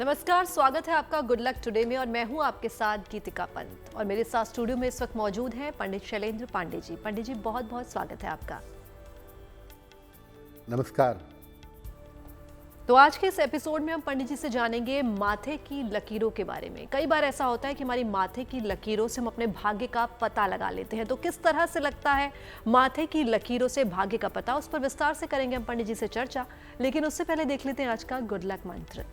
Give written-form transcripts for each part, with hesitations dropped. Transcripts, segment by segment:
नमस्कार, स्वागत है आपका गुड लक टुडे में और मैं हूं आपके साथ गीतिका पंत। और मेरे साथ स्टूडियो में इस वक्त मौजूद हैं पंडित शैलेंद्र पांडे जी। पंडित जी, बहुत बहुत स्वागत है आपका। नमस्कार। तो आज के इस एपिसोड में हम पंडित जी से जानेंगे माथे की लकीरों के बारे में। कई बार ऐसा होता है कि हमारी माथे की लकीरों से हम अपने भाग्य का पता लगा लेते हैं। तो किस तरह से लगता है माथे की लकीरों से भाग्य का पता, उस पर विस्तार से करेंगे हम पंडित जी से चर्चा। लेकिन उससे पहले देख लेते हैं आज का गुड लक मंत्र।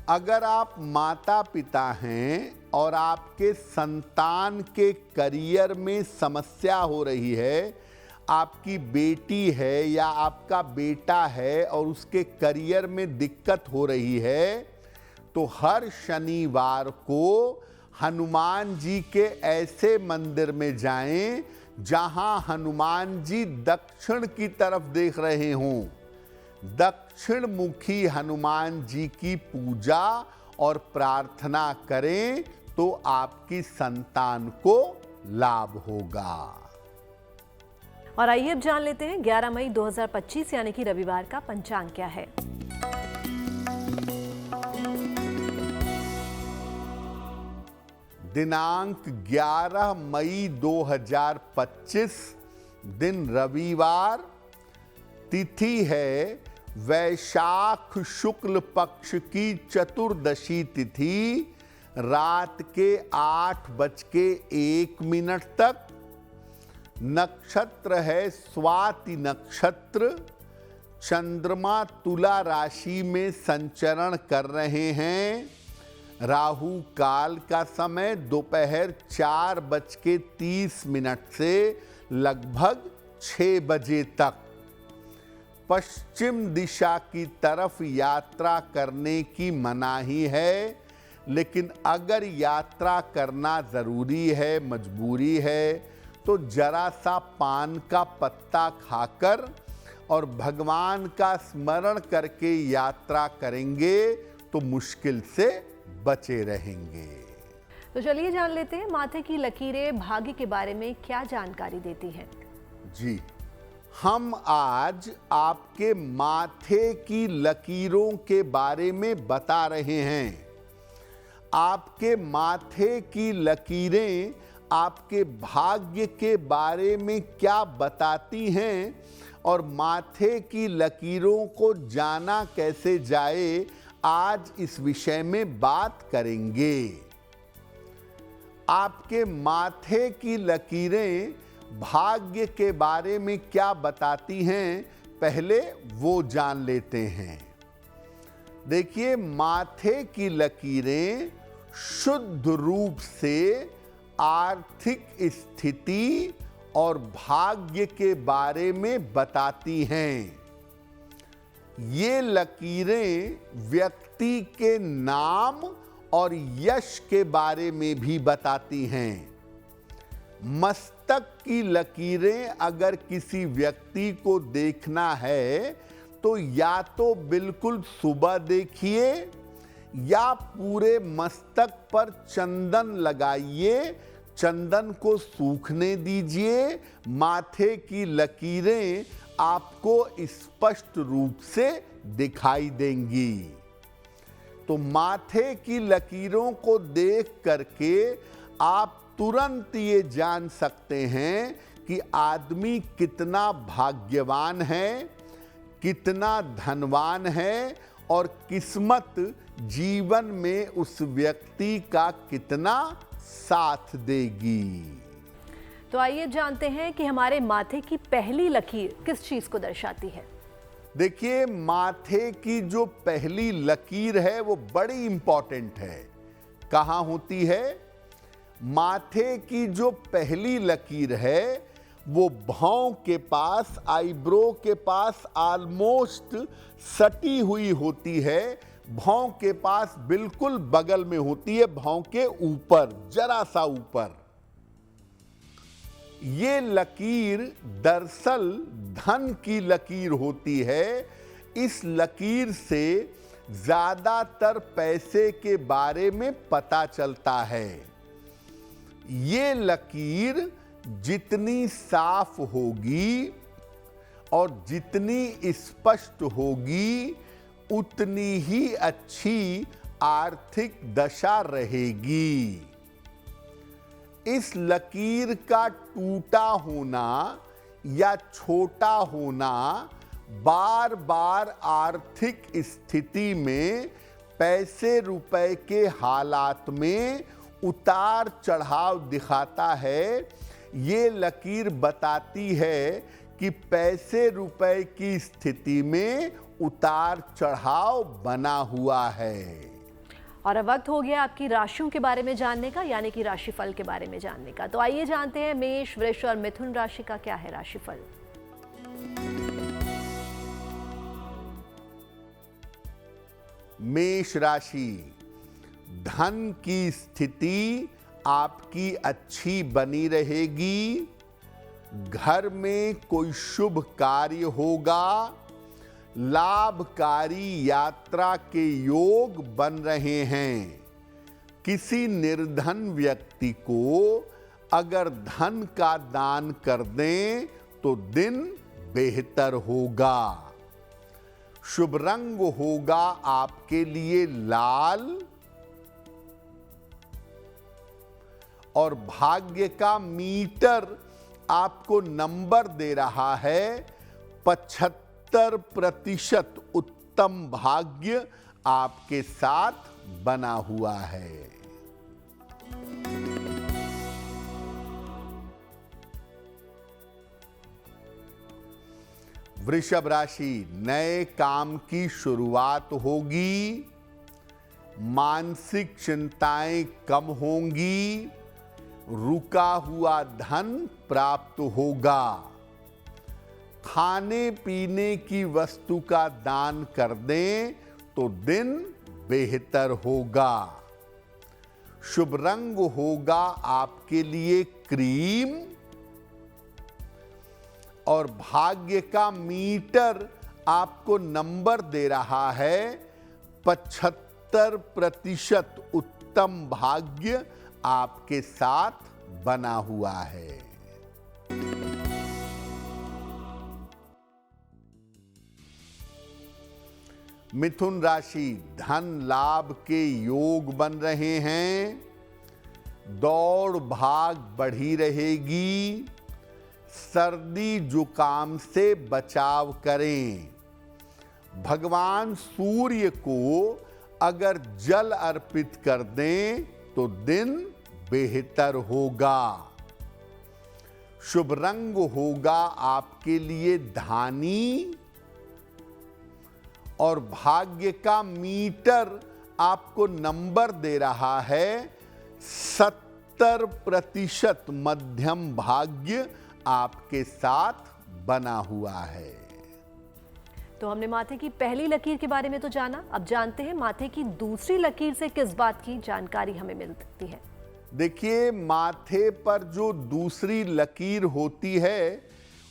अगर आप माता पिता हैं और आपके संतान के करियर में समस्या हो रही है, आपकी बेटी है या आपका बेटा है और उसके करियर में दिक्कत हो रही है, तो हर शनिवार को हनुमान जी के ऐसे मंदिर में जाएं जहां हनुमान जी दक्षिण की तरफ देख रहे हों। दक्षिण मुखी हनुमान जी की पूजा और प्रार्थना करें तो आपकी संतान को लाभ होगा। और आइए अब जान लेते हैं 11 मई 2025 यानी कि रविवार का पंचांग क्या है। दिनांक 11 मई 2025, दिन रविवार, तिथि है वैशाख शुक्ल पक्ष की चतुर्दशी तिथि, रात के 8:01 तक। नक्षत्र है स्वाति नक्षत्र। चंद्रमा तुला राशि में संचरण कर रहे हैं। राहु काल का समय दोपहर 4:30 से लगभग 6 बजे तक। पश्चिम दिशा की तरफ यात्रा करने की मनाही है, लेकिन अगर यात्रा करना ज़रूरी है, मजबूरी है, तो जरा सा पान का पत्ता खाकर और भगवान का स्मरण करके यात्रा करेंगे तो मुश्किल से बचे रहेंगे। तो चलिए जान लेते हैं माथे की लकीरें भाग्य के बारे में क्या जानकारी देती हैं। जी, हम आज आपके माथे की लकीरों के बारे में बता रहे हैं। आपके माथे की लकीरें आपके भाग्य के बारे में क्या बताती हैं और माथे की लकीरों को जाना कैसे जाए, आज इस विषय में बात करेंगे। आपके माथे की लकीरें भाग्य के बारे में क्या बताती हैं, पहले वो जान लेते हैं। देखिए, माथे की लकीरें शुद्ध रूप से आर्थिक स्थिति और भाग्य के बारे में बताती हैं। ये लकीरें व्यक्ति के नाम और यश के बारे में भी बताती हैं। मस्तक की लकीरें अगर किसी व्यक्ति को देखना है तो या तो बिल्कुल सुबह देखिए या पूरे मस्तक पर चंदन लगाइए, चंदन को सूखने दीजिए। माथे की लकीरें आपको स्पष्ट रूप से दिखाई देंगी। तो माथे की लकीरों को देख करके आप तुरंत ये जान सकते हैं कि आदमी कितना भाग्यवान है, कितना धनवान है और किस्मत जीवन में उस व्यक्ति का कितना साथ देगी। तो आइए जानते हैं कि हमारे माथे की पहली लकीर किस चीज को दर्शाती है। देखिए, माथे की जो पहली लकीर है वो बड़ी इंपॉर्टेंट है। कहाँ होती है? माथे की जो पहली लकीर है वो भौं के पास, आईब्रो के पास ऑलमोस्ट सटी हुई होती है। भौं के पास बिल्कुल बगल में होती है, भौं के ऊपर, जरा सा ऊपर। ये लकीर दरअसल धन की लकीर होती है। इस लकीर से ज्यादातर पैसे के बारे में पता चलता है। ये लकीर जितनी साफ होगी और जितनी स्पष्ट होगी उतनी ही अच्छी आर्थिक दशा रहेगी। इस लकीर का टूटा होना या छोटा होना बार बार आर्थिक स्थिति में पैसे रुपए के हालात में उतार चढ़ाव दिखाता है। ये लकीर बताती है कि पैसे रुपए की स्थिति में उतार चढ़ाव बना हुआ है। और अब वक्त हो गया आपकी राशियों के बारे में जानने का, यानी कि राशिफल के बारे में जानने का। तो आइए जानते हैं मेष, वृष और मिथुन राशि का क्या है राशिफल। मेष राशि, धन की स्थिति आपकी अच्छी बनी रहेगी। घर में कोई शुभ कार्य होगा। लाभकारी यात्रा के योग बन रहे हैं। किसी निर्धन व्यक्ति को अगर धन का दान कर दें तो दिन बेहतर होगा। शुभ रंग होगा आपके लिए लाल और भाग्य का मीटर आपको नंबर दे रहा है 75% उत्तम भाग्य आपके साथ बना हुआ है। वृषभ राशि, नए काम की शुरुआत होगी। मानसिक चिंताएं कम होंगी। रुका हुआ धन प्राप्त होगा। खाने पीने की वस्तु का दान कर दें तो दिन बेहतर होगा। शुभ रंग होगा आपके लिए क्रीम और भाग्य का मीटर आपको नंबर दे रहा है 75% उत्तम भाग्य आपके साथ बना हुआ है। मिथुन राशि, धन लाभ के योग बन रहे हैं। दौड़ भाग बढ़ी रहेगी। सर्दी जुकाम से बचाव करें। भगवान सूर्य को अगर जल अर्पित कर दें तो दिन बेहतर होगा। शुभ रंग होगा आपके लिए धानी और भाग्य का मीटर आपको नंबर दे रहा है 70% मध्यम भाग्य आपके साथ बना हुआ है। तो हमने माथे की पहली लकीर के बारे में तो जाना, अब जानते हैं माथे की दूसरी लकीर से किस बात की जानकारी हमें मिल सकती है। देखिए, माथे पर जो दूसरी लकीर होती है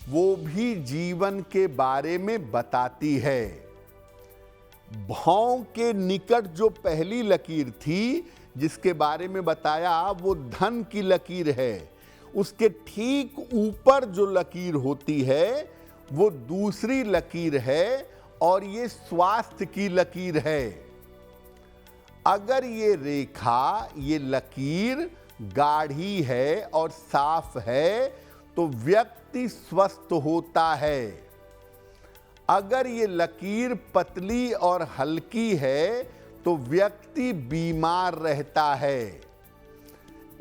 वो भी जीवन के बारे में बताती है। भौं के निकट जो पहली लकीर थी जिसके बारे में बताया वो धन की लकीर है। उसके ठीक ऊपर जो लकीर होती है वो दूसरी लकीर है और ये स्वास्थ्य की लकीर है। अगर ये रेखा, ये लकीर गाढ़ी है और साफ है तो व्यक्ति स्वस्थ होता है। अगर ये लकीर पतली और हल्की है तो व्यक्ति बीमार रहता है।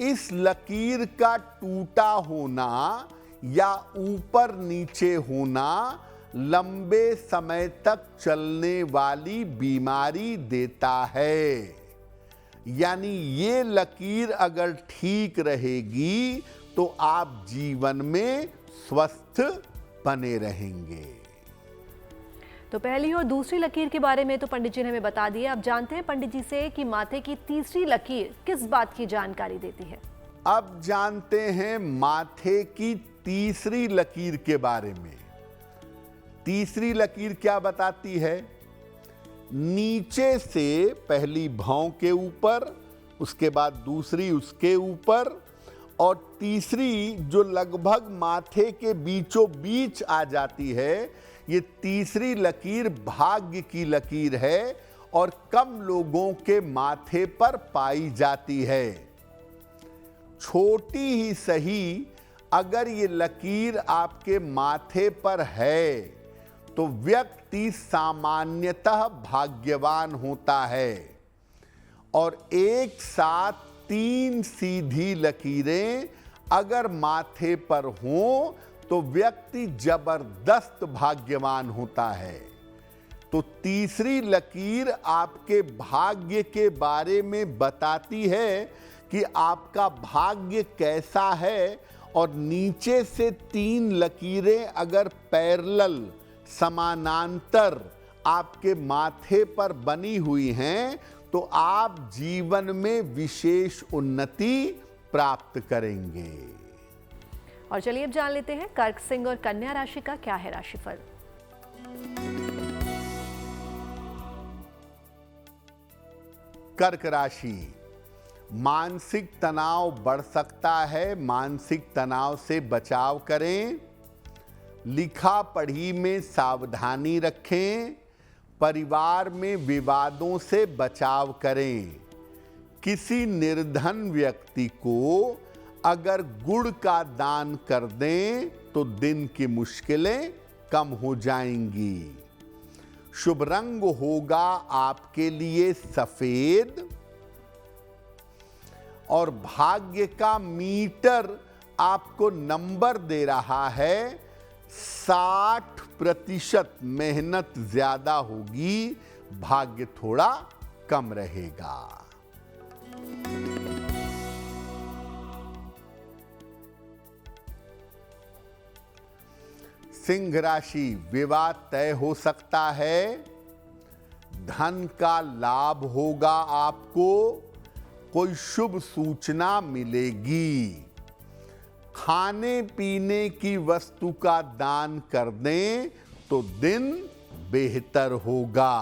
इस लकीर का टूटा होना या ऊपर नीचे होना लंबे समय तक चलने वाली बीमारी देता है। यानी ये लकीर अगर ठीक रहेगी तो आप जीवन में स्वस्थ बने रहेंगे। तो पहली और दूसरी लकीर के बारे में तो पंडित जी ने हमें बता दिया। अब जानते हैं पंडित जी से कि माथे की तीसरी लकीर किस बात की जानकारी देती है। अब जानते हैं माथे की तीसरी लकीर के बारे में। तीसरी लकीर क्या बताती है? नीचे से पहली भौं के ऊपर, उसके बाद दूसरी उसके ऊपर और तीसरी जो लगभग माथे के बीचों बीच आ जाती है, ये तीसरी लकीर भाग्य की लकीर है और कम लोगों के माथे पर पाई जाती है। छोटी ही सही, अगर ये लकीर आपके माथे पर है तो व्यक्ति सामान्यतः भाग्यवान होता है। और एक साथ 3 सीधी लकीरें अगर माथे पर हों तो व्यक्ति जबरदस्त भाग्यवान होता है। तो तीसरी लकीर आपके भाग्य के बारे में बताती है कि आपका भाग्य कैसा है, और नीचे से 3 लकीरें अगर पैरेलल समानांतर आपके माथे पर बनी हुई हैं तो आप जीवन में विशेष उन्नति प्राप्त करेंगे। और चलिए अब जान लेते हैं कर्क, सिंह और कन्या राशि का क्या है राशिफल। कर्क राशि, मानसिक तनाव बढ़ सकता है, मानसिक तनाव से बचाव करें। लिखा पढ़ी में सावधानी रखें। परिवार में विवादों से बचाव करें। किसी निर्धन व्यक्ति को अगर गुड़ का दान कर दें तो दिन की मुश्किलें कम हो जाएंगी। शुभ रंग होगा आपके लिए सफेद, और भाग्य का मीटर आपको नंबर दे रहा है 60%। मेहनत ज्यादा होगी, भाग्य थोड़ा कम रहेगा। सिंह राशि, विवाह तय हो सकता है। धन का लाभ होगा आपको। कोई शुभ सूचना मिलेगी। खाने पीने की वस्तु का दान कर दें तो दिन बेहतर होगा।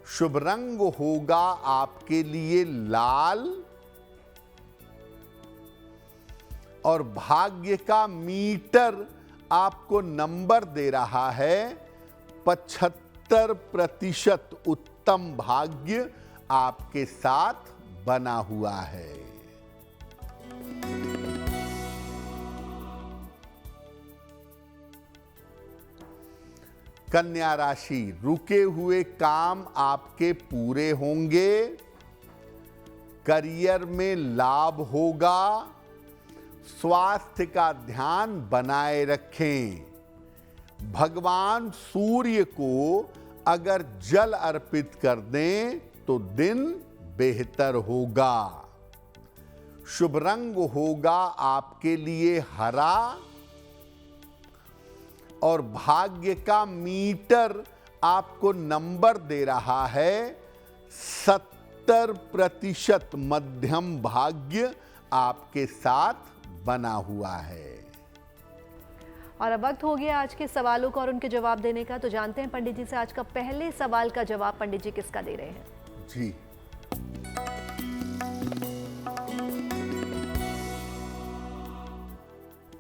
शुभ रंग होगा आपके लिए लाल, और भाग्य का मीटर आपको नंबर दे रहा है 75%। उत्तम भाग्य आपके साथ बना हुआ है। कन्या राशि, रुके हुए काम आपके पूरे होंगे। करियर में लाभ होगा। स्वास्थ्य का ध्यान बनाए रखें। भगवान सूर्य को अगर जल अर्पित कर दें तो दिन बेहतर होगा। शुभ रंग होगा आपके लिए हरा, और भाग्य का मीटर आपको नंबर दे रहा है 70%। मध्यम भाग्य आपके साथ बना हुआ है। और अब वक्त हो गया आज के सवालों का और उनके जवाब देने का। तो जानते हैं पंडित जी से आज का पहले सवाल का जवाब पंडित जी किसका दे रहे हैं। जी,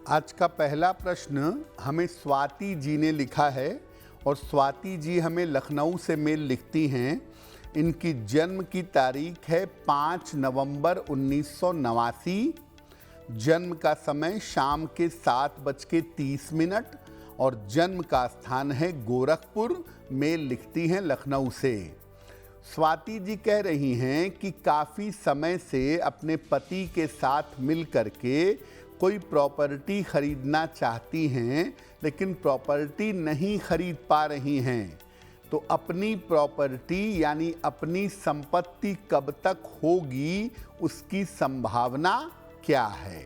आज का पहला प्रश्न हमें स्वाति जी ने लिखा है, और स्वाति जी हमें लखनऊ से मेल लिखती हैं। इनकी जन्म की तारीख है 5 नवंबर 1989। जन्म का समय शाम के 7:30, और जन्म का स्थान है गोरखपुर। मेल लिखती हैं लखनऊ से। स्वाति जी कह रही हैं कि काफ़ी समय से अपने पति के साथ मिल करके कोई प्रॉपर्टी खरीदना चाहती हैं, लेकिन प्रॉपर्टी नहीं खरीद पा रही हैं। तो अपनी प्रॉपर्टी यानी अपनी संपत्ति कब तक होगी, उसकी संभावना क्या है?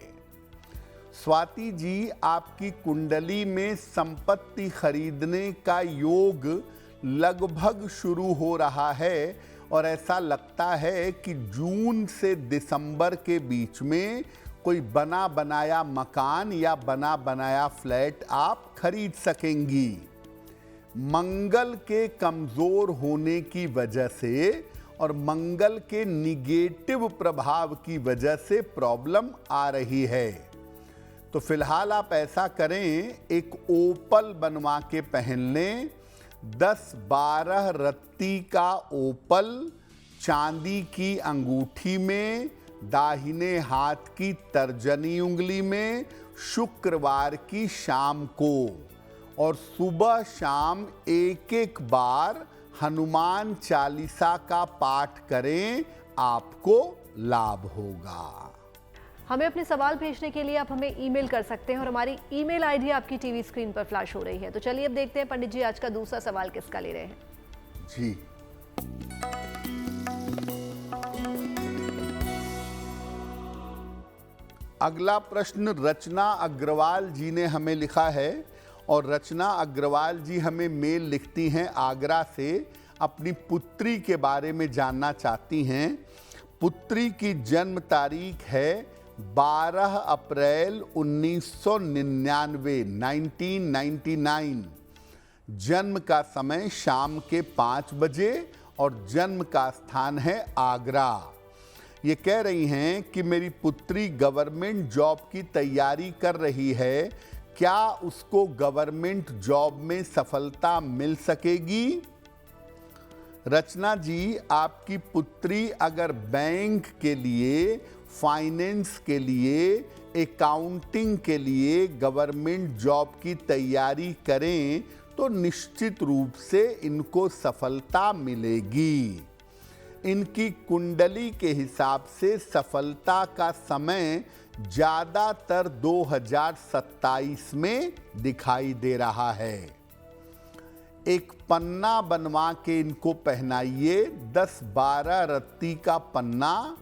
स्वाति जी, आपकी कुंडली में संपत्ति खरीदने का योग लगभग शुरू हो रहा है, और ऐसा लगता है कि जून से दिसंबर के बीच में कोई बना बनाया मकान या बना बनाया फ्लैट आप खरीद सकेंगी। मंगल के कमज़ोर होने की वजह से और मंगल के निगेटिव प्रभाव की वजह से प्रॉब्लम आ रही है। तो फिलहाल आप ऐसा करें, एक ओपल बनवा के पहन लें। 10-12 रत्ती का ओपल चांदी की अंगूठी में, दाहिने हाथ की तर्जनी उंगली में, शुक्रवार की शाम को, और सुबह शाम एक बार हनुमान चालीसा का पाठ करें, आपको लाभ होगा। हमें अपने सवाल भेजने के लिए आप हमें ईमेल कर सकते हैं और हमारी ईमेल आईडी आपकी टीवी स्क्रीन पर फ्लैश हो रही है। तो चलिए अब देखते हैं पंडित जी आज का दूसरा सवाल किसका ले रहे हैं। जी, अगला प्रश्न रचना अग्रवाल जी ने हमें लिखा है और रचना अग्रवाल जी हमें मेल लिखती हैं आगरा से। अपनी पुत्री के बारे में जानना चाहती हैं। पुत्री की जन्म तारीख है 12 अप्रैल 1999, 1999। जन्म का समय शाम के 5 बजे और जन्म का स्थान है आगरा। ये कह रही हैं कि मेरी पुत्री गवर्नमेंट जॉब की तैयारी कर रही है, क्या उसको गवर्नमेंट जॉब में सफलता मिल सकेगी? रचना जी, आपकी पुत्री अगर बैंक के लिए, फाइनेंस के लिए, अकाउंटिंग के लिए गवर्नमेंट जॉब की तैयारी करें तो निश्चित रूप से इनको सफलता मिलेगी। इनकी कुंडली के हिसाब से सफलता का समय ज्यादातर 2027 में दिखाई दे रहा है। एक पन्ना बनवा के इनको पहनाइए, 10-12 रत्ती का पन्ना,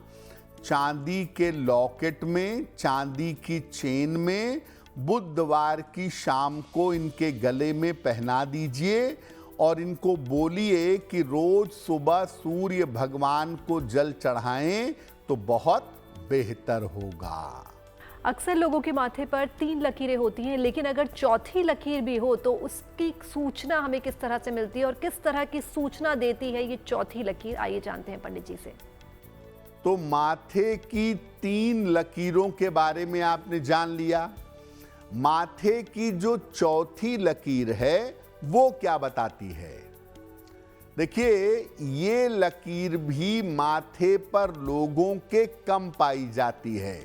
चांदी के लॉकेट में, चांदी की चेन में, बुधवार की शाम को इनके गले में पहना दीजिए और इनको बोलिए कि रोज सुबह सूर्य भगवान को जल चढ़ाएं तो बहुत बेहतर होगा। अक्सर लोगों के माथे पर 3 लकीरें होती हैं, लेकिन अगर चौथी लकीर भी हो तो उसकी सूचना हमें किस तरह से मिलती है और किस तरह की सूचना देती है ये चौथी लकीर, आइए जानते हैं पंडित जी से। तो माथे की 3 लकीरों के बारे में आपने जान लिया। माथे की जो चौथी लकीर है वो क्या बताती है? देखिए, ये लकीर भी माथे पर लोगों के कम पाई जाती है।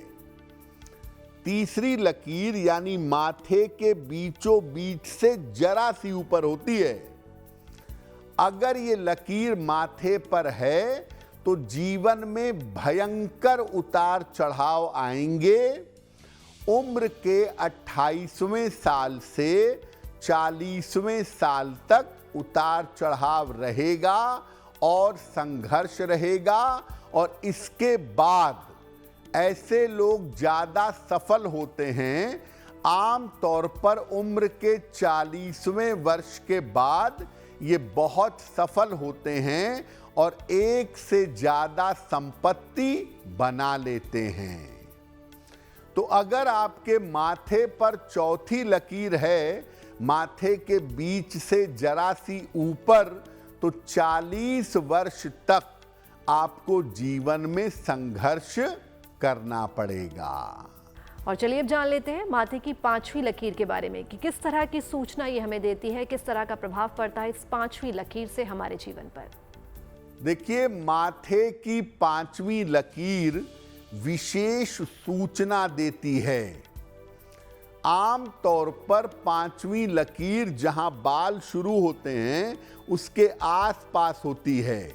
तीसरी लकीर यानी माथे के बीचों बीच से जरा सी ऊपर होती है। अगर ये लकीर माथे पर है तो जीवन में भयंकर उतार चढ़ाव आएंगे। उम्र के 28वें साल से 40वें साल तक उतार चढ़ाव रहेगा और संघर्ष रहेगा, और इसके बाद ऐसे लोग ज्यादा सफल होते हैं। आम तौर पर उम्र के 40वें वर्ष के बाद ये बहुत सफल होते हैं और एक से ज्यादा संपत्ति बना लेते हैं। तो अगर आपके माथे पर चौथी लकीर है, माथे के बीच से जरा सी ऊपर, तो 40 वर्ष तक आपको जीवन में संघर्ष करना पड़ेगा। और चलिए अब जान लेते हैं माथे की 5वीं लकीर के बारे में कि किस तरह की सूचना ये हमें देती है, किस तरह का प्रभाव पड़ता है इस 5वीं लकीर से हमारे जीवन पर। देखिए, माथे की 5वीं लकीर विशेष सूचना देती है। आम तौर पर 5वीं लकीर जहां बाल शुरू होते हैं उसके आसपास होती है,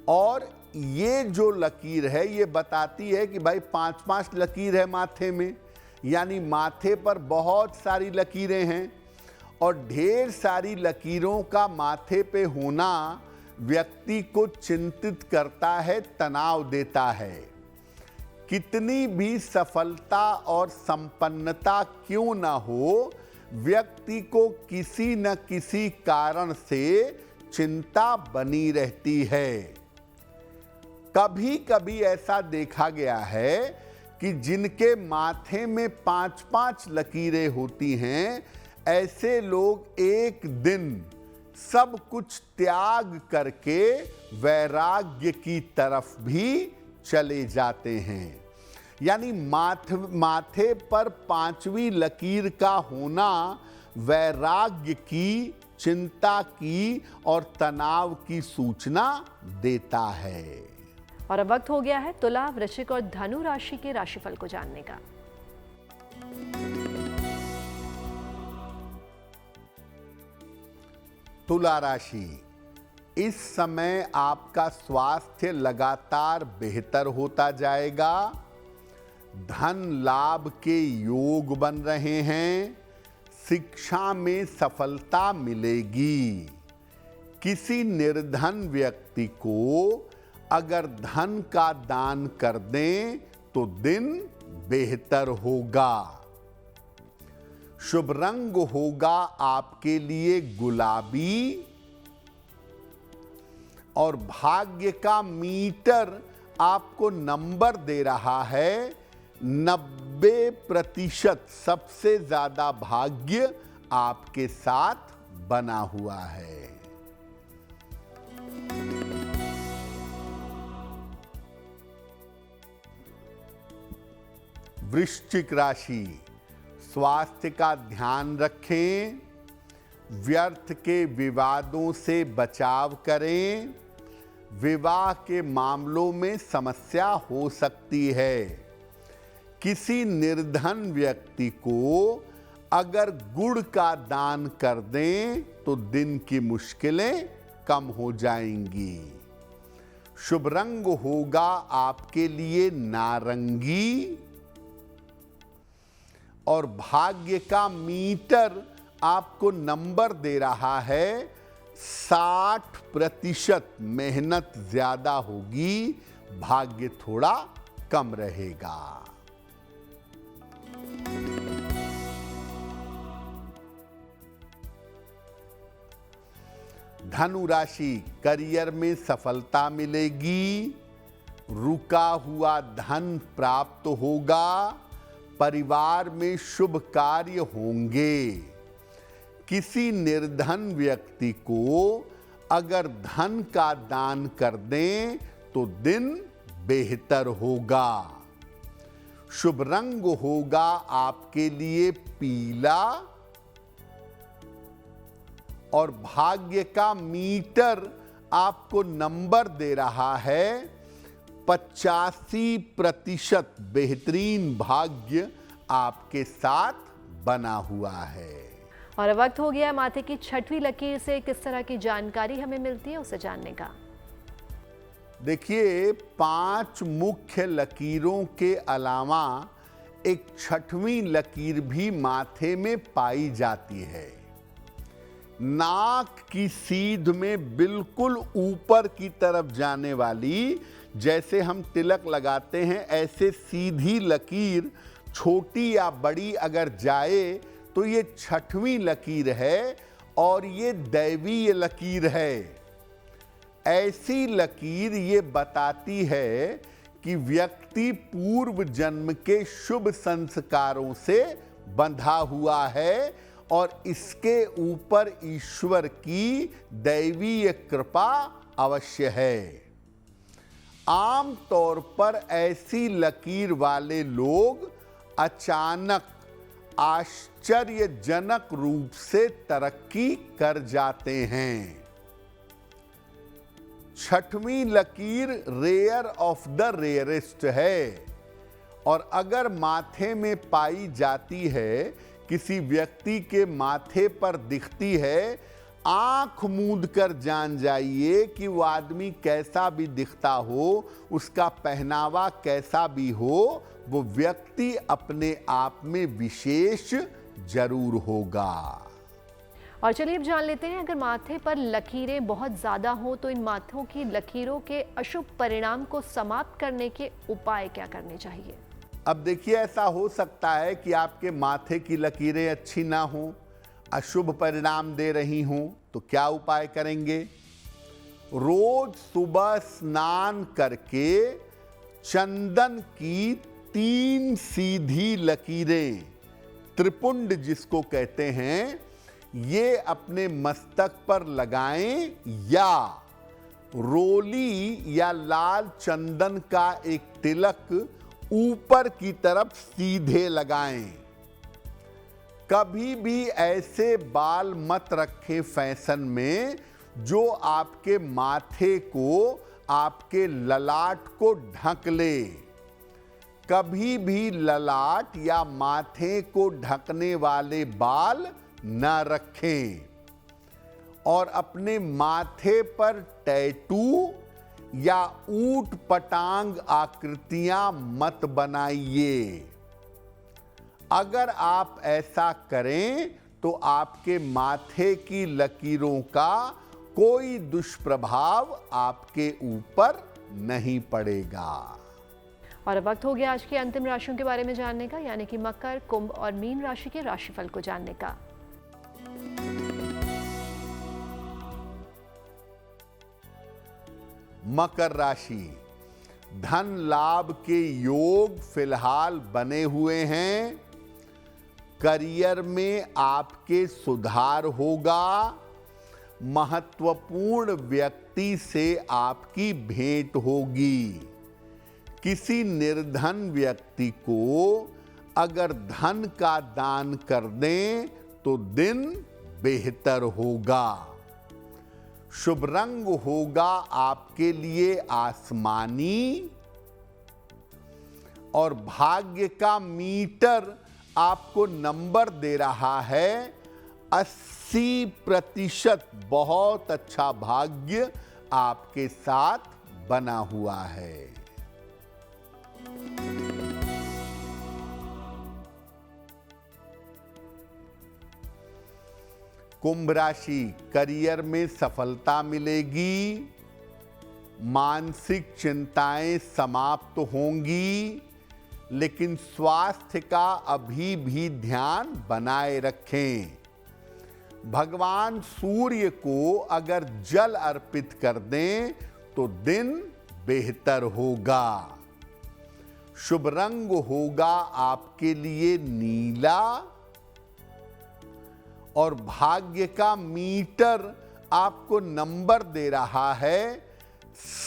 और ये जो लकीर है ये बताती है कि भाई 5-5 लकीर है माथे में, यानी माथे पर बहुत सारी लकीरें हैं। और ढेर सारी लकीरों का माथे पे होना व्यक्ति को चिंतित करता है, तनाव देता है। कितनी भी सफलता और संपन्नता क्यों ना हो, व्यक्ति को किसी न किसी कारण से चिंता बनी रहती है। कभी कभी ऐसा देखा गया है कि जिनके माथे में 5-5 लकीरें होती हैं, ऐसे लोग एक दिन सब कुछ त्याग करके वैराग्य की तरफ भी चले जाते हैं। यानी माथे पर 5वीं लकीर का होना वैराग्य की, चिंता की और तनाव की सूचना देता है। और अब वक्त हो गया है तुला, वृश्चिक और धनु राशि के राशिफल को जानने का। तुला राशि, इस समय आपका स्वास्थ्य लगातार बेहतर होता जाएगा। धन लाभ के योग बन रहे हैं। शिक्षा में सफलता मिलेगी। किसी निर्धन व्यक्ति को अगर धन का दान कर दें तो दिन बेहतर होगा। शुभ रंग होगा आपके लिए गुलाबी और भाग्य का मीटर आपको नंबर दे रहा है 90%। सबसे ज्यादा भाग्य आपके साथ बना हुआ है। वृश्चिक राशि, स्वास्थ्य का ध्यान रखें। व्यर्थ के विवादों से बचाव करें। विवाह के मामलों में समस्या हो सकती है। किसी निर्धन व्यक्ति को अगर गुड़ का दान कर दें तो दिन की मुश्किलें कम हो जाएंगी। शुभ रंग होगा आपके लिए नारंगी और भाग्य का मीटर आपको नंबर दे रहा है 60%। मेहनत ज्यादा होगी, भाग्य थोड़ा कम रहेगा। धनु राशि, करियर में सफलता मिलेगी। रुका हुआ धन प्राप्त होगा। परिवार में शुभ कार्य होंगे। किसी निर्धन व्यक्ति को अगर धन का दान कर दें तो दिन बेहतर होगा। शुभ रंग होगा आपके लिए पीला और भाग्य का मीटर आपको नंबर दे रहा है 85%। बेहतरीन भाग्य आपके साथ बना हुआ है। और अब वक्त हो गया माथे की 6वीं लकीर से किस तरह की जानकारी हमें मिलती है उसे जानने का। देखिए, 5 मुख्य लकीरों के अलावा एक 6वीं लकीर भी माथे में पाई जाती है। नाक की सीध में बिल्कुल ऊपर की तरफ जाने वाली, जैसे हम तिलक लगाते हैं ऐसे सीधी लकीर छोटी या बड़ी अगर जाए तो ये 6वीं लकीर है और ये दैवीय लकीर है। ऐसी लकीर ये बताती है कि व्यक्ति पूर्व जन्म के शुभ संस्कारों से बंधा हुआ है और इसके ऊपर ईश्वर की दैवीय कृपा अवश्य है। आम तौर पर ऐसी लकीर वाले लोग अचानक आश्चर्यजनक रूप से तरक्की कर जाते हैं। 6वीं लकीर रेयर ऑफ द रेयरेस्ट है और अगर माथे में पाई जाती है, किसी व्यक्ति के माथे पर दिखती है, आंख मूंद कर जान जाइए कि वो आदमी कैसा भी दिखता हो, उसका पहनावा कैसा भी हो, वो व्यक्ति अपने आप में विशेष जरूर होगा। और चलिए अब जान लेते हैं, अगर माथे पर लकीरें बहुत ज्यादा हो तो इन माथों की लकीरों के अशुभ परिणाम को समाप्त करने के उपाय क्या करने चाहिए। अब देखिए, ऐसा हो सकता है कि आपके माथे की लकीरें अच्छी ना हो, अशुभ परिणाम दे रही हों, तो क्या उपाय करेंगे। रोज सुबह स्नान करके चंदन की 3 सीधी लकीरें, त्रिपुंड जिसको कहते हैं, ये अपने मस्तक पर लगाएं या रोली या लाल चंदन का एक तिलक ऊपर की तरफ सीधे लगाएं। कभी भी ऐसे बाल मत रखें फैशन में जो आपके माथे को, आपके ललाट को ढक ले। कभी भी ललाट या माथे को ढकने वाले बाल न रखें और अपने माथे पर टैटू या ऊंट पटांग आकृतियां मत बनाइए। अगर आप ऐसा करें तो आपके माथे की लकीरों का कोई दुष्प्रभाव आपके ऊपर नहीं पड़ेगा। और अब वक्त हो गया आज की अंतिम राशियों के बारे में जानने का, यानी कि मकर, कुंभ और मीन राशि के राशिफल को जानने का। मकर राशि, धन लाभ के योग फिलहाल बने हुए हैं। करियर में आपके सुधार होगा। महत्वपूर्ण व्यक्ति से आपकी भेंट होगी। किसी निर्धन व्यक्ति को अगर धन का दान कर दें तो दिन बेहतर होगा। शुभ रंग होगा आपके लिए आसमानी और भाग्य का मीटर आपको नंबर दे रहा है 80%। बहुत अच्छा भाग्य आपके साथ बना हुआ है। कुंभ राशि, करियर में सफलता मिलेगी। मानसिक चिंताएं समाप्त होंगी, लेकिन स्वास्थ्य का अभी भी ध्यान बनाए रखें। भगवान सूर्य को अगर जल अर्पित कर दें तो दिन बेहतर होगा। शुभ रंग होगा आपके लिए नीला और भाग्य का मीटर आपको नंबर दे रहा है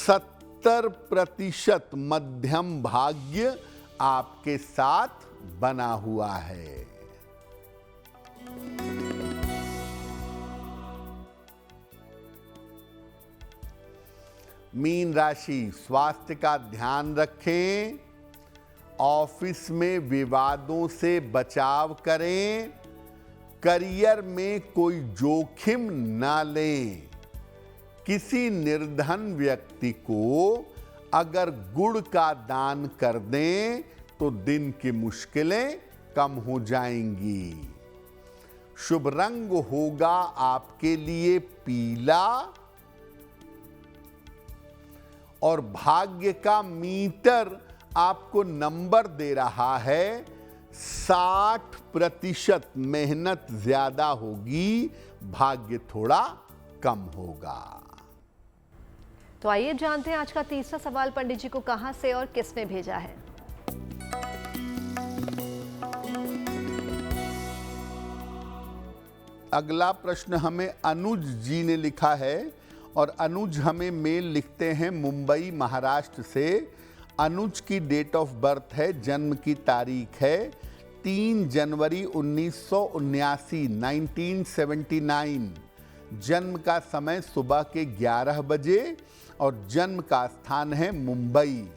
70%। मध्यम भाग्य आपके साथ बना हुआ है। मीन राशि, स्वास्थ्य का ध्यान रखें। ऑफिस में विवादों से बचाव करें। करियर में कोई जोखिम ना लें। किसी निर्धन व्यक्ति को अगर गुड़ का दान कर दें तो दिन की मुश्किलें कम हो जाएंगी। शुभ रंग होगा आपके लिए पीला और भाग्य का मीटर आपको नंबर दे रहा है 60%। मेहनत ज्यादा होगी, भाग्य थोड़ा कम होगा। तो आइए जानते हैं आज का तीसरा सवाल पंडित जी को कहां से और किसने भेजा है। अगला प्रश्न हमें अनुज जी ने लिखा है और अनुज हमें मेल लिखते हैं मुंबई महाराष्ट्र से। अनुज की डेट ऑफ बर्थ है, जन्म की तारीख है 3 जनवरी 1979 1979। जन्म का समय सुबह के 11 बजे और जन्म का स्थान है मुंबई।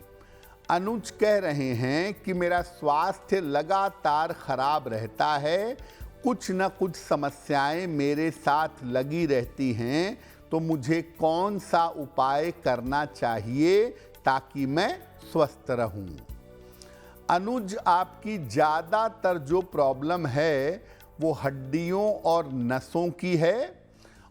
अनुज कह रहे हैं कि मेरा स्वास्थ्य लगातार खराब रहता है। कुछ न कुछ समस्याएं मेरे साथ लगी रहती हैं, तो मुझे कौन सा उपाय करना चाहिए ताकि मैं स्वस्थ रहूं। अनुज, आपकी ज़्यादातर जो प्रॉब्लम है वो हड्डियों और नसों की है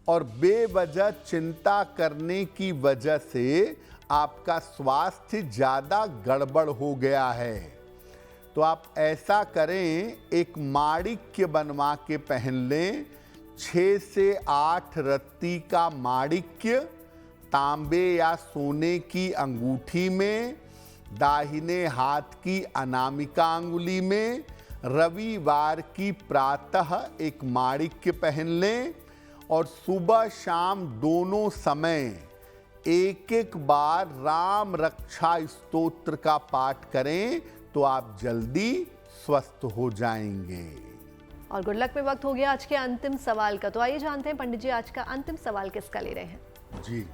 और बेवजह चिंता करने की वजह से आपका स्वास्थ्य ज़्यादा गड़बड़ हो गया है। तो आप ऐसा करें, एक माणिक्य बनवा के पहन लें। 6 से 8 रत्ती का माणिक्य तांबे या सोने की अंगूठी में, दाहिने हाथ की अनामिका अंगुली में, रविवार की प्रातः एक माणिक्य पहन लें और सुबह शाम दोनों समय एक एक बार राम रक्षा स्तोत्र का पाठ करें तो आप जल्दी स्वस्थ हो जाएंगे। और गुड लक में वक्त हो गया आज के अंतिम सवाल का, तो आइए जानते हैं पंडित जी आज का अंतिम सवाल किसका ले रहे हैं। जी,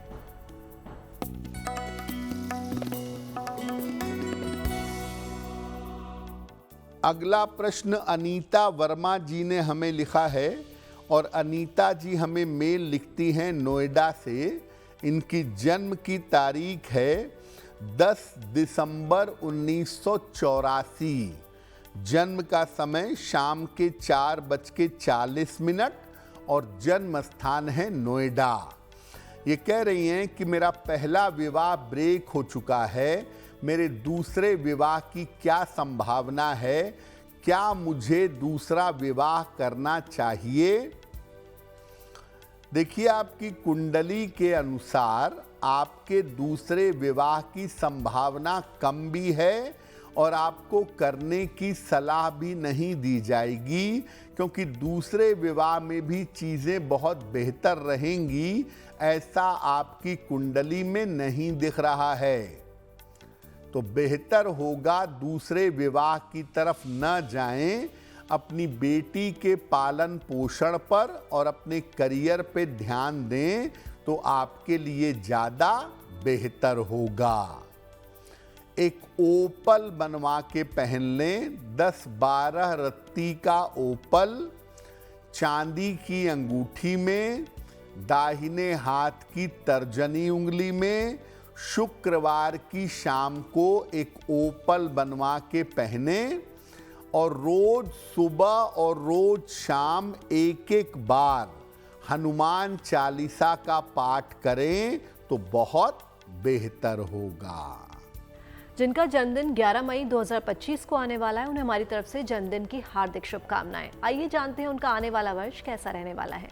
अगला प्रश्न अनीता वर्मा जी ने हमें लिखा है और अनीता जी हमें मेल लिखती हैं नोएडा से। इनकी जन्म की तारीख है 10 दिसंबर 1984। जन्म का समय शाम के 4:40 और जन्म स्थान है नोएडा। ये कह रही हैं कि मेरा पहला विवाह ब्रेक हो चुका है, मेरे दूसरे विवाह की क्या संभावना है, क्या मुझे दूसरा विवाह करना चाहिए? देखिए, आपकी कुंडली के अनुसार आपके दूसरे विवाह की संभावना कम भी है और आपको करने की सलाह भी नहीं दी जाएगी, क्योंकि दूसरे विवाह में भी चीज़ें बहुत बेहतर रहेंगी, ऐसा आपकी कुंडली में नहीं दिख रहा है। तो बेहतर होगा दूसरे विवाह की तरफ न जाएं, अपनी बेटी के पालन पोषण पर और अपने करियर पे ध्यान दें तो आपके लिए ज़्यादा बेहतर होगा। एक ओपल बनवा के पहन लें, 10-12 रत्ती का ओपल चांदी की अंगूठी में, दाहिने हाथ की तर्जनी उंगली में। शुक्रवार की शाम को एक ओपल बनवा के पहने और रोज सुबह और रोज शाम एक एक बार हनुमान चालीसा का पाठ करें तो बहुत बेहतर होगा। जिनका जन्मदिन 11 मई 2025 को आने वाला है, उन्हें हमारी तरफ से जन्मदिन की हार्दिक शुभकामनाएं। आइए जानते हैं उनका आने वाला वर्ष कैसा रहने वाला है।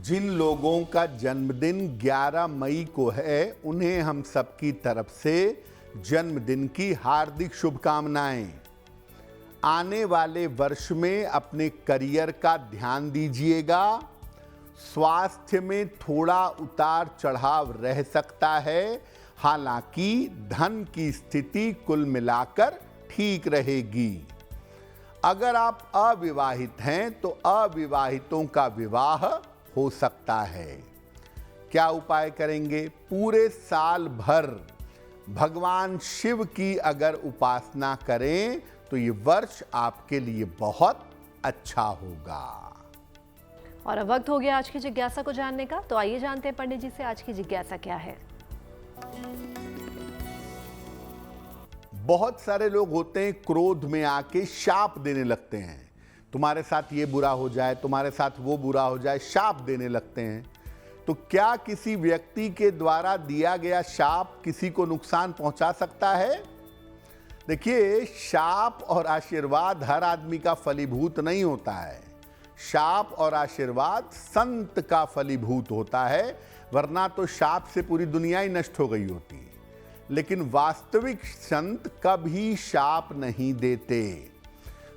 जिन लोगों का जन्मदिन 11 मई को है, उन्हें हम सबकी तरफ से जन्मदिन की हार्दिक शुभकामनाएं। आने वाले वर्ष में अपने करियर का ध्यान दीजिएगा। स्वास्थ्य में थोड़ा उतार चढ़ाव रह सकता है, हालांकि धन की स्थिति कुल मिलाकर ठीक रहेगी। अगर आप अविवाहित हैं तो अविवाहितों का विवाह हो सकता है। क्या उपाय करेंगे? पूरे साल भर भगवान शिव की अगर उपासना करें तो ये वर्ष आपके लिए बहुत अच्छा होगा। और अब वक्त हो गया आज की जिज्ञासा को जानने का, तो आइए जानते हैं पंडित जी से आज की जिज्ञासा क्या है। बहुत सारे लोग होते हैं क्रोध में आके शाप देने लगते हैं, तुम्हारे साथ ये बुरा हो जाए, तुम्हारे साथ वो बुरा हो जाए, शाप देने लगते हैं। तो क्या किसी व्यक्ति के द्वारा दिया गया शाप किसी को नुकसान पहुंचा सकता है? देखिए, शाप और आशीर्वाद हर आदमी का फलीभूत नहीं होता है। शाप और आशीर्वाद संत का फलीभूत होता है, वरना तो शाप से पूरी दुनिया ही नष्ट हो गई होती। लेकिन वास्तविक संत कभी शाप नहीं देते।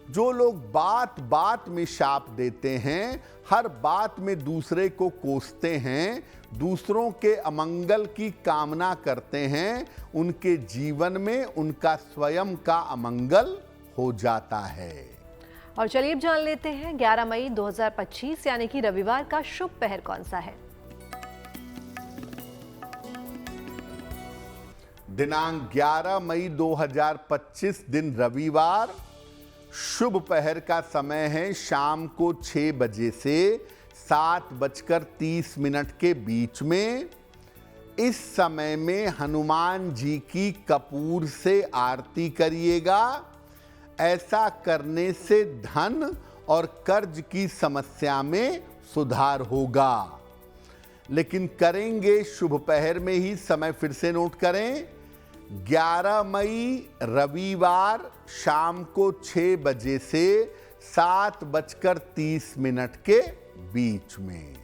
जो लोग बात बात में शाप देते हैं, हर बात में दूसरे को कोसते हैं, दूसरों के अमंगल की कामना करते हैं, उनके जीवन में उनका स्वयं का अमंगल हो जाता है। और चलिए अब जान लेते हैं 11 मई 2025 यानी कि रविवार का शुभ पहर कौन सा है। दिनांक 11 मई 2025 दिन रविवार। शुभ पहर का समय है शाम को 6 बजे से 7:30 के बीच में। इस समय में हनुमान जी की कपूर से आरती करिएगा। ऐसा करने से धन और कर्ज की समस्या में सुधार होगा। लेकिन करेंगे शुभ पहर में ही, समय फिर से नोट करें, 11 मई रविवार शाम को 6 बजे से 7:30 के बीच में।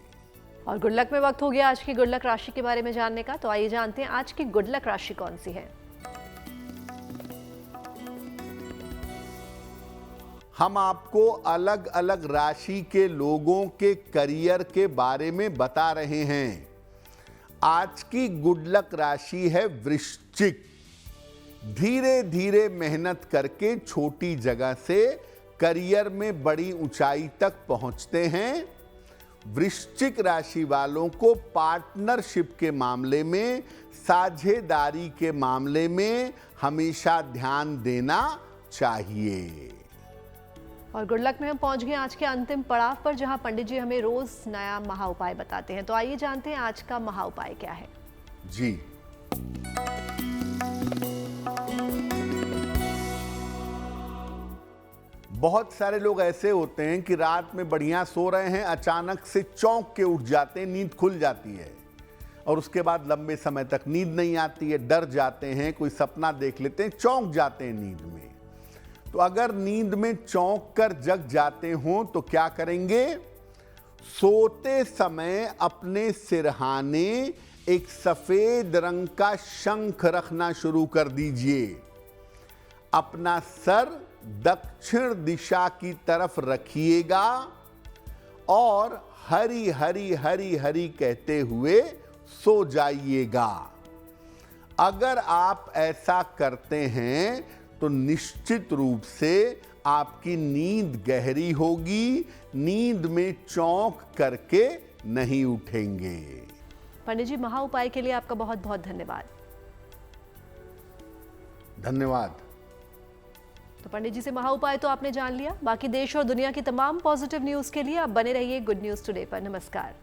और गुड लक में वक्त हो गया आज की गुड लक राशि के बारे में जानने का। तो आइए जानते हैं आज की गुड लक राशि कौन सी है। हम आपको अलग अलग राशि के लोगों के करियर के बारे में बता रहे हैं। आज की गुड लक राशि है वृश्चिक। धीरे धीरे मेहनत करके छोटी जगह से करियर में बड़ी ऊंचाई तक पहुंचते हैं। वृश्चिक राशि वालों को पार्टनरशिप के मामले में, साझेदारी के मामले में हमेशा ध्यान देना चाहिए। और गुड लक में हम पहुंच गए आज के अंतिम पड़ाव पर, जहां पंडित जी हमें रोज नया महा उपाय बताते हैं। तो आइए जानते हैं आज का महा उपाय क्या है। जी, बहुत सारे लोग ऐसे होते हैं कि रात में बढ़िया सो रहे हैं, अचानक से चौंक के उठ जाते हैं, नींद खुल जाती है और उसके बाद लंबे समय तक नींद नहीं आती है, डर जाते हैं, कोई सपना देख लेते हैं, चौंक जाते हैं नींद में। तो अगर नींद में चौंक कर जग जाते हो तो क्या करेंगे? सोते समय अपने सिरहाने एक सफेद रंग का शंख रखना शुरू कर दीजिए। अपना सर दक्षिण दिशा की तरफ रखिएगा और हरी हरी हरी हरी कहते हुए सो जाइएगा। अगर आप ऐसा करते हैं तो निश्चित रूप से आपकी नींद गहरी होगी, नींद में चौंक करके नहीं उठेंगे। पंडित जी, महा उपाय के लिए आपका बहुत बहुत धन्यवाद। धन्यवाद। तो पंडित जी से महा उपाय तो आपने जान लिया। बाकी देश और दुनिया की तमाम पॉजिटिव न्यूज के लिए आप बने रहिए गुड न्यूज टुडे पर। नमस्कार।